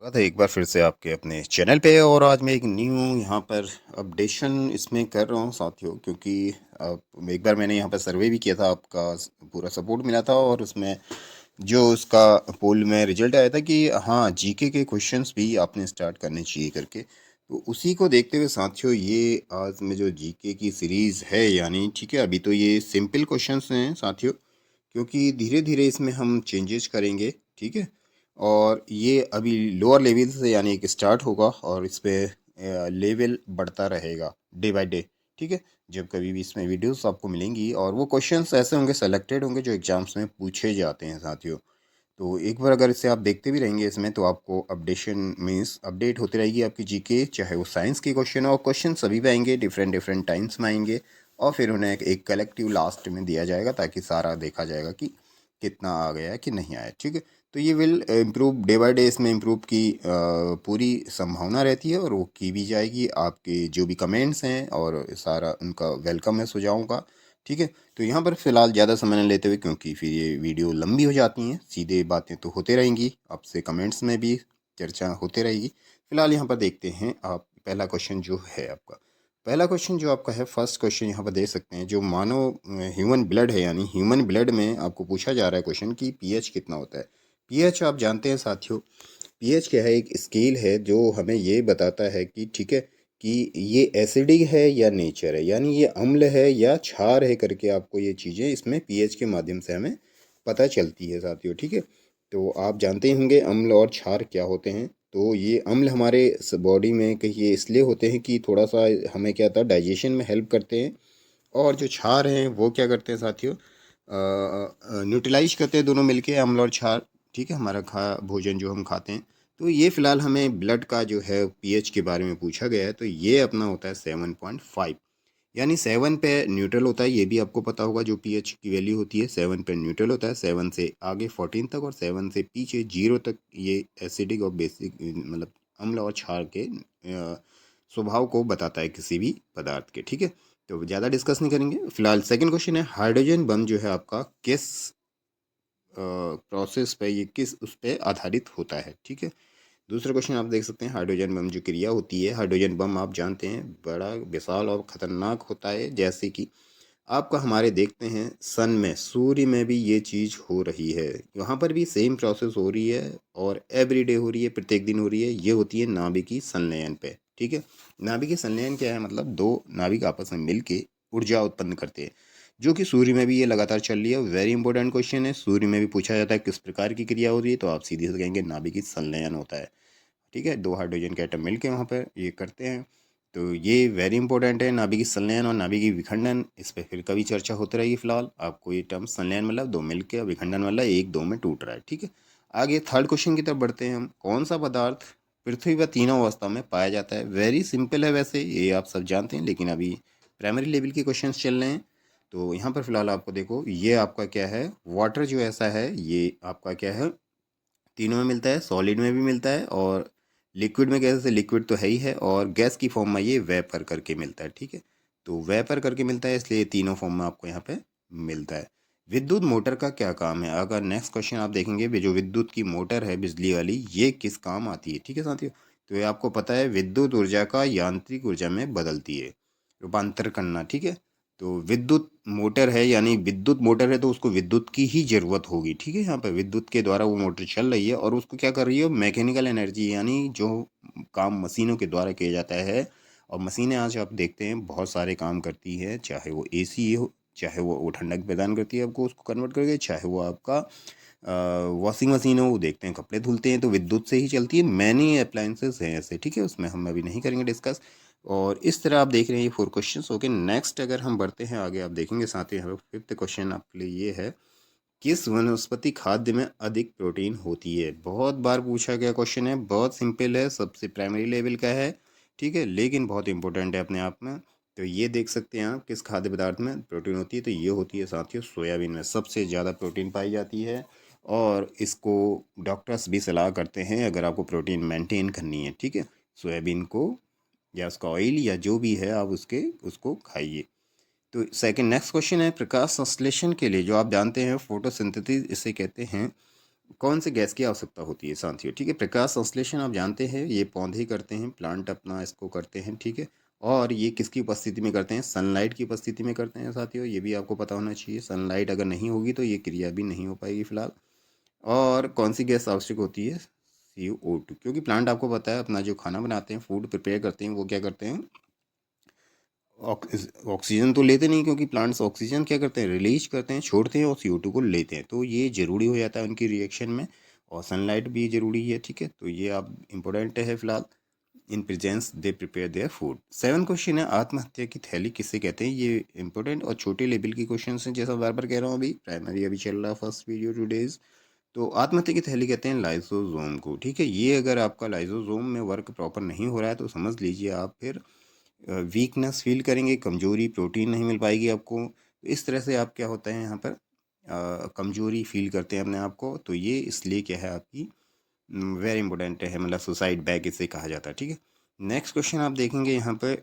स्वागत है एक बार फिर से आपके अपने चैनल पे। और आज मैं एक न्यू यहाँ पर अपडेशन इसमें कर रहा हूँ साथियों, क्योंकि एक बार मैंने यहाँ पर सर्वे भी किया था, आपका पूरा सपोर्ट मिला था। और उसमें जो उसका पोल में रिजल्ट आया था कि हाँ, जीके के क्वेश्चंस भी आपने स्टार्ट करने चाहिए करके। तो उसी को देखते हुए साथियों, ये आज में जो जीके की सीरीज़ है, यानी ठीक है, अभी तो ये सिंपल क्वेश्चंस हैं साथियों, क्योंकि धीरे धीरे इसमें हम चेंजेस करेंगे। ठीक है, और ये अभी लोअर लेवल से यानी एक स्टार्ट होगा, और इस पे लेवल बढ़ता रहेगा डे बाय डे। ठीक है, जब कभी भी इसमें वीडियोस आपको मिलेंगी, और वो क्वेश्चंस ऐसे होंगे, सेलेक्टेड होंगे, जो एग्जाम्स में पूछे जाते हैं साथियों। तो एक बार अगर इसे आप देखते भी रहेंगे इसमें, तो आपको अपडेशन मीन्स अपडेट होती रहेगी आपकी जीके, चाहे वो साइंस के क्वेश्चन हो। और क्वेश्चन सभी पे आएंगे, डिफरेंट डिफरेंट टाइम्स में आएंगे, और फिर उन्हें एक कलेक्टिव लास्ट में दिया जाएगा, ताकि सारा देखा जाएगा कि कितना आ गया है कि नहीं आया। ठीक है, तो ये will improve day by day, इसमें इम्प्रूव की पूरी संभावना रहती है, और वो की भी जाएगी। आपके जो भी कमेंट्स हैं और सारा उनका वेलकम है सुझावों का। ठीक है, तो यहाँ पर फ़िलहाल ज़्यादा समय न लेते हुए, क्योंकि फिर ये वीडियो लंबी हो जाती हैं, सीधे बातें तो होते रहेंगी, आपसे कमेंट्स में भी चर्चा होते रहेगी। फ़िलहाल यहाँ पर देखते हैं आप पहला क्वेश्चन जो है आपका। पहला क्वेश्चन जो आपका है, फर्स्ट क्वेश्चन यहाँ पर देख सकते हैं, जो मानव ह्यूमन ब्लड है, यानी ह्यूमन ब्लड में आपको पूछा जा रहा है क्वेश्चन कि पीएच कितना होता है। पीएच आप जानते हैं साथियों, पीएच क्या है, एक स्केल है जो हमें ये बताता है कि ठीक है, कि ये एसिडिक है या नेचर है, यानी ये अम्ल है या क्षार है करके, आपको ये चीज़ें इसमें पीएच के माध्यम से हमें पता चलती है साथियों। ठीक है, तो आप जानते ही होंगे अम्ल और क्षार क्या होते हैं। तो ये अम्ल हमारे बॉडी में कहिए इसलिए होते हैं कि थोड़ा सा हमें क्या था, डाइजेशन में हेल्प करते हैं। और जो क्षार हैं वो क्या करते हैं साथियों, न्यूट्रलाइज करते हैं दोनों मिलके, अम्ल और क्षार। ठीक है, हमारा भोजन जो हम खाते हैं। तो ये फिलहाल हमें ब्लड का जो है पीएच के बारे में पूछा गया है, तो ये अपना होता है 7.5, यानी 7 पे न्यूट्रल होता है। ये भी आपको पता होगा, जो पीएच की वैल्यू होती है 7 पे न्यूट्रल होता है, 7 से आगे 14 तक, और 7 से पीछे 0 तक ये एसिडिक और बेसिक, मतलब अम्ल और क्षार के स्वभाव को बताता है किसी भी पदार्थ के। ठीक है, तो ज़्यादा डिस्कस नहीं करेंगे। फिलहाल सेकंड क्वेश्चन है, हाइड्रोजन बम जो है आपका किस प्रोसेस पे, ये किस उस पे आधारित होता है। ठीक है, दूसरा क्वेश्चन आप देख सकते हैं, हाइड्रोजन बम जो क्रिया होती है, हाइड्रोजन बम आप जानते हैं बड़ा विशाल और ख़तरनाक होता है। जैसे कि आपका हमारे देखते हैं सन में, सूर्य में भी ये चीज़ हो रही है, वहाँ पर भी सेम प्रोसेस हो रही है, और एवरीडे हो रही है, प्रत्येक दिन हो रही है। ये होती है नाभिकीय संलयन पे। ठीक है, नाभिकीय संलयन क्या है, मतलब दो नाभिक आपस में मिल के ऊर्जा उत्पन्न करते हैं, जो कि सूर्य में भी ये लगातार चल रही है। वेरी इंपॉर्टेंट क्वेश्चन है, सूर्य में भी पूछा जाता है किस प्रकार की क्रिया हो रही है, तो आप सीधे से कहेंगे नाभिकीय संलयन होता है। ठीक है, दो हाइड्रोजन के एटम मिलके वहाँ पर ये करते हैं। तो ये वेरी इंपॉर्टेंट है, नाभिकीय संलयन और नाभिकीय विखंडन। इस पर फिर कभी चर्चा होती रहेगी। फिलहाल आपको ये टर्म, संलयन मतलब दो मिलके, और विखंडन मतलब एक दो में टूट रहा है। ठीक है, आगे थर्ड क्वेश्चन की तरफ बढ़ते हैं हम। कौन सा पदार्थ पृथ्वी पर तीनों अवस्था में पाया जाता है। वेरी सिंपल है, वैसे ये आप सब जानते हैं, लेकिन अभी प्राइमरी लेवल के क्वेश्चन चल रहे हैं। तो यहाँ पर फिलहाल आपको देखो, ये आपका क्या है, वाटर जो ऐसा है, ये आपका क्या है, तीनों में मिलता है, सॉलिड में भी मिलता है, और लिक्विड में कैसे, लिक्विड तो है ही है, और गैस की फॉर्म में ये वेपर करके मिलता है। ठीक है, तो वेपर करके मिलता है, इसलिए तीनों फॉर्म में आपको यहाँ पे मिलता है। विद्युत मोटर का क्या काम है, अगर नेक्स्ट क्वेश्चन आप देखेंगे, जो विद्युत की मोटर है बिजली वाली, ये किस काम आती है। ठीक है साथियों, तो ये आपको पता है, विद्युत ऊर्जा का यांत्रिक ऊर्जा में बदलती है, रूपांतर करना। ठीक है, तो विद्युत मोटर है, यानी विद्युत मोटर है, तो उसको विद्युत की ही ज़रूरत होगी। ठीक है, यहाँ पर विद्युत के द्वारा वो मोटर चल रही है, और उसको क्या कर रही है, मैकेनिकल एनर्जी, यानी जो काम मशीनों के द्वारा किया जाता है। और मशीनें आज आप देखते हैं बहुत सारे काम करती है, चाहे वो एसी हो, चाहे वो ठंडक प्रदान करती है आपको, उसको कन्वर्ट करके, चाहे वो आपका वॉशिंग मशीन हो, वो देखते हैं कपड़े धुलते हैं, तो विद्युत से ही चलती है। मैनी अप्लायंसेस हैं ऐसे। ठीक है, उसमें हम अभी नहीं करेंगे डिस्कस। और इस तरह आप देख रहे हैं ये 4 क्वेश्चंस हो गए। नेक्स्ट अगर हम बढ़ते हैं आगे, आप देखेंगे साथ ही हमें फिफ्थ क्वेश्चन आपके लिए ये है, किस वनस्पति खाद्य में अधिक प्रोटीन होती है। बहुत बार पूछा गया क्वेश्चन है, बहुत सिंपल है, सबसे प्राइमरी लेवल का है। ठीक है, लेकिन बहुत इंपॉर्टेंट है अपने आप में। तो ये देख सकते हैं आप, किस खाद्य पदार्थ में प्रोटीन होती है, तो ये होती है साथियों सोयाबीन में सबसे ज़्यादा प्रोटीन पाई जाती है। और इसको डॉक्टर्स भी सलाह करते हैं, अगर आपको प्रोटीन मेंटेन करनी है, ठीक है, सोयाबीन को या उसका ऑयल या जो भी है, आप उसको खाइए। तो सेकंड नेक्स्ट क्वेश्चन है, प्रकाश संश्लेषण के लिए जो आप जानते हैं फोटोसिंथेसिस इसे कहते हैं, कौन से गैस की आवश्यकता होती है साथियों? ठीक है, प्रकाश संश्लेषण आप जानते हैं ये पौधे करते हैं, प्लांट अपना इसको करते हैं, ठीक है। और ये किसकी उपस्थिति में करते हैं? सनलाइट की उपस्थिति में करते हैं साथियों, ये भी आपको पता होना चाहिए। सनलाइट अगर नहीं होगी तो ये क्रिया भी नहीं हो पाएगी फिलहाल। और कौन सी गैस आवश्यक होती है? CO2, क्योंकि प्लांट आपको पता है अपना जो खाना बनाते हैं, फूड प्रिपेयर करते हैं, वो क्या करते हैं? ऑक्सीजन तो लेते नहीं, क्योंकि प्लांट्स ऑक्सीजन क्या करते हैं? रिलीज करते हैं, छोड़ते हैं, और CO2 को लेते हैं। तो ये ज़रूरी हो जाता है उनकी रिएक्शन में। और सनलाइट भी ज़रूरी है, ठीक है। तो ये आप इम्पोर्टेंट है फिलहाल। In presence they prepare their food. 7 question है, आत्महत्या की थैली किसे कहते हैं? ये इंपॉर्टेंट और छोटे लेवल की क्वेश्चन हैं, जैसा बार बार कह रहा हूँ। अभी प्राइमरी अभी चल रहा, फर्स्ट वीडियो टूडेज। तो आत्महत्या की थैली कहते हैं लाइसोसोम को, ठीक है। ये अगर आपका लाइसोसोम में वर्क प्रॉपर नहीं हो रहा है तो समझ लीजिए आप फिर वीकनेस फील करेंगे, कमजोरी, प्रोटीन नहीं मिल पाएगी आपको। तो इस तरह से आप क्या होता है यहाँ पर कमजोरी फील करते हैं अपने आप को। तो ये इसलिए क्या है आपकी वेरी इंपॉर्टेंट है, मतलब सुसाइड बैग इसे कहा जाता है, ठीक है। नेक्स्ट क्वेश्चन आप देखेंगे यहाँ पे,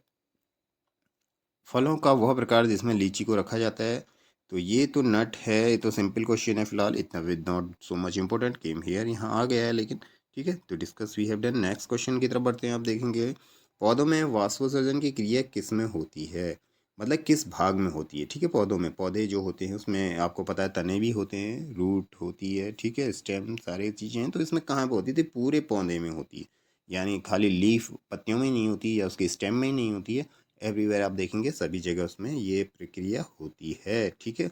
फलों का वह प्रकार जिसमें लीची को रखा जाता है। तो ये तो नट है, ये तो सिंपल क्वेश्चन है फिलहाल, इतना with not so much important, came here, यहाँ आ गया है लेकिन, ठीक है। तो discuss we have done. Next question की तरफ बढ़ते हैं। आप देखेंगे पौधों में वाष्पोत्सर्जन की क्रिया किस में होती है, मतलब किस भाग में होती है, ठीक है। पौधों में, पौधे जो होते हैं उसमें आपको पता है तने भी होते हैं, रूट होती है, ठीक है, स्टेम, सारी चीज़ें हैं। तो इसमें कहाँ पे होती थी? पूरे पौधे में होती है, यानी खाली लीफ पत्तियों में ही नहीं होती या उसके स्टेम में ही नहीं होती है, एवरीवेयर आप देखेंगे सभी जगह उसमें ये प्रक्रिया होती है, ठीक है।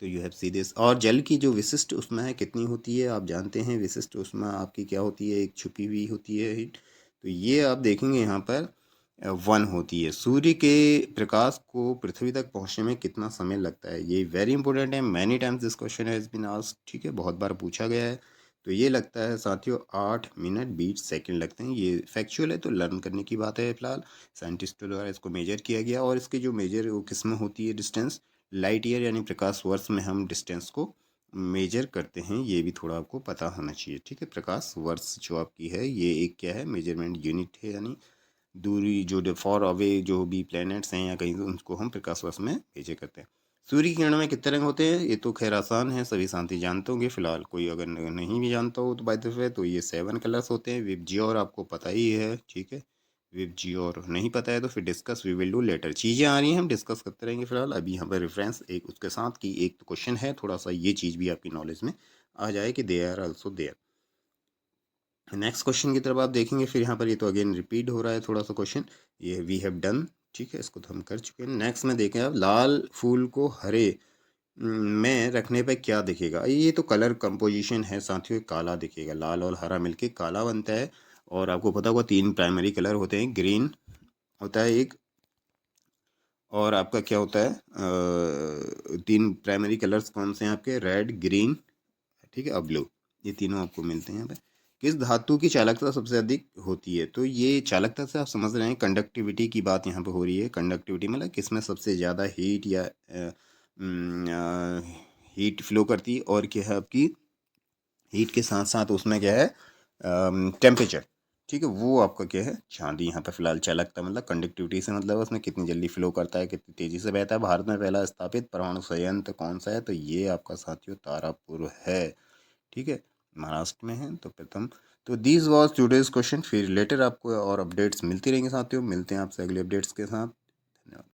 तो यू हैव सी दिस। और जल की जो विशिष्ट ऊष्मा है कितनी होती है? आप जानते हैं विशिष्ट ऊष्मा आपकी क्या होती है? एक छुपी हुई होती है हीट। तो ये आप देखेंगे यहाँ पर 1 होती है। सूर्य के प्रकाश को पृथ्वी तक पहुँचने में कितना समय लगता है? ये वेरी इंपॉर्टेंट है, many times this question has been asked, ठीक है, बहुत बार पूछा गया है। तो ये लगता है साथियों 8 मिनट 20 सेकंड लगते हैं। ये फैक्चुअल है, तो लर्न करने की बात है फिलहाल। साइंटिस्टों द्वारा इसको मेजर किया गया, और इसके जो मेजर वो किस में होती है? डिस्टेंस, लाइट ईयर यानी प्रकाश वर्ष में हम डिस्टेंस को मेजर करते हैं, ये भी थोड़ा आपको पता होना चाहिए, ठीक है। प्रकाश वर्ष जो आपकी है ये एक क्या है? मेजरमेंट यूनिट है, यानी दूरी, जो फॉर अवे जो भी प्लैनेट्स हैं या कहीं, उनको हम प्रकाश वर्ष में मेजर करते हैं। सूर्य की किरण में कितने रंग होते हैं? ये तो खैर आसान है, सभी साथी जानते होंगे। फिलहाल कोई अगर नहीं भी जानता हो तो बाय द वे, तो ये 7 कलर्स होते हैं। विबजियोर आपको पता ही है, ठीक है। विबजियोर नहीं पता है तो फिर discuss we will do later. चीज़ें आ रही हैं, हम डिस्कस करते रहेंगे। फिलहाल अभी यहाँ पर रेफरेंस एक उसके साथ की एक तो क्वेश्चन है, थोड़ा सा ये चीज़ भी आपकी नॉलेज में आ जाए कि they are also there. Next question की तरफ आप देखेंगे, फिर यहाँ पर ये तो अगेन रिपीट हो रहा है थोड़ा सा क्वेश्चन, ये वी हैव डन, ठीक है, इसको तो हम कर चुके हैं। नेक्स्ट में देखें आप, लाल फूल को हरे में रखने पे क्या दिखेगा? ये तो कलर कंपोजिशन है साथियों, काला दिखेगा, लाल और हरा मिलके काला बनता है। और आपको पता होगा 3 प्राइमरी कलर होते हैं, ग्रीन होता है एक, और आपका क्या होता है 3 प्राइमरी कलर्स कौन से हैं आपके? रेड, ग्रीन, ठीक है, और ब्लू, ये तीनों आपको मिलते हैं यहाँ पे। किस धातु की चालकता सबसे अधिक होती है? तो ये चालकता से आप समझ रहे हैं कंडक्टिविटी की बात यहाँ पे हो रही है। कंडक्टिविटी मतलब किसमें सबसे ज़्यादा हीट या हीट फ्लो करती है, और क्या है आपकी हीट के साथ साथ उसमें क्या है टेम्परेचर, ठीक है, वो आपका क्या है? चांदी। यहाँ पे फिलहाल चालकता मतलब कंडक्टिविटी से मतलब है उसमें कितनी जल्दी फ्लो करता है, कितनी तेजी से बहता है। भारत में पहला स्थापित परमाणु संयंत्र कौन सा है? तो ये आपका साथियों तारापुर है, ठीक है, महाराष्ट्र में है। तो प्रथम, तो दिस वाज टुडेज क्वेश्चन। फिर लेटर आपको और अपडेट्स मिलती रहेंगे साथियों, मिलते हैं आपसे अगले अपडेट्स के साथ। धन्यवाद।